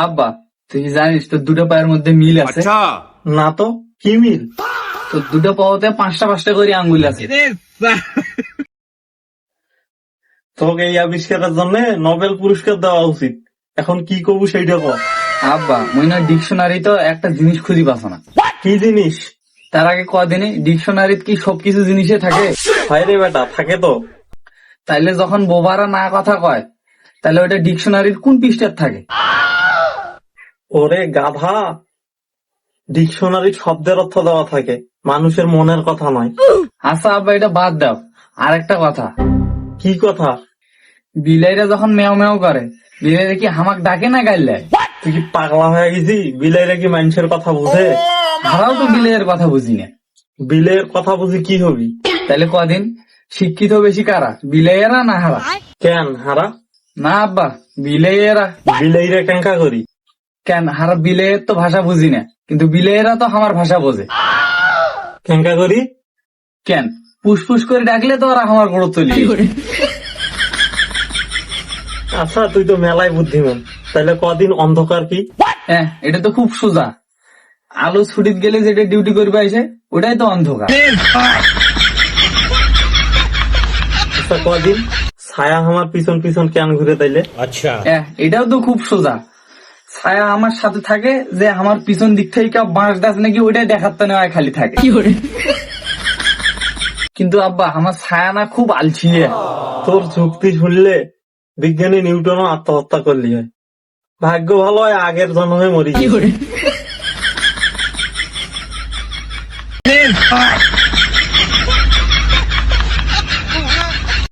আব্বা তুই কি জানিস তোর দুটো পায়ের মধ্যে মিল আছে? না তো, কি মিল? তোর দুটো পাওয়াতে পাঁচটা পাঁচটা করে আঙ্গুল আছে। তোকে এই আবিষ্কারের জন্য নোবেল পুরস্কার দেওয়া উচিত। এখন কি করবো সেইটা কর। আব্বা মনে হয় ডিকশনারি তো একটা জিনিস খুঁজি পাস না। কি জিনিস? তার আগে কদিনে ডিকশনারিত কি সবকিছু জিনিসে থাকে? হয় রে বেটা, থাকে তো। তাইলে যখন বোবারা না কথা কয় তাহলে ওটা ডিকশনারির কোন পৃষ্ঠার থাকে? ওরে গাধা, ডিকশনারি শব্দের অর্থ দেওয়া থাকে, মানুষের মনের কথা নয়। আচ্ছা আব্বা এটা বাদ দাও, আর একটা কথা। কি কথা? বিলাইরা যখন মেও মেও করে বিলাইরা কি হামাক ডাকে না গাইলে? তুই কি পাগলা হয়ে গেছি? বিলাইরা কি মানুষের কথা বুঝে? হারাও তো বিলের কথা বুঝি না। বিলের কথা বুঝি কি হবি? তাহলে কদিন শিক্ষিত বেশি কারা, বিলাইয়েরা না হারা? কেন হারা? না আব্বা বিলাইয়েরা। বিলাইরা কেঙ্কা করি? কেন হারা বিলের তো ভাষা বুঝি না, কিন্তু বিলাইয়েরা তো আমার ভাষা বোঝে। কেঙ্কা করি? কেন পুষ্পুস করে ডাকলে তো ওরা আমার গড় চলি। আচ্ছা তুই তো মেলাই বুদ্ধিমান, তাহলে কদিন অন্ধকার কি? হ্যাঁ এটা তো খুব সোজা। আলো ছুটিত গেলে যেটা ডিউটি করবে এসে ওটাই তো অন্ধকার। আচ্ছা কদিন ছায়া আমার পিছন পিছন কেন ঘুরে তাইলে? হ্যাঁ এটাও তো খুব সোজা। ছায়া আমার সাথে থাকে যে আমার পিছন দিক থেকে কেউ বাঁশ গাছ নাকি ওইটাই দেখাতে নেওয়া খালি থাকে। কিন্তু আব্বা আমার ছায়া না খুব আলছিয়ে। তোর যুক্তি শুনলে বিজ্ঞানী নিউটনও আত্মহত্যা করলি হয়। ভাগ্য ভালো হয় আগের জন্মে মরি গেছে।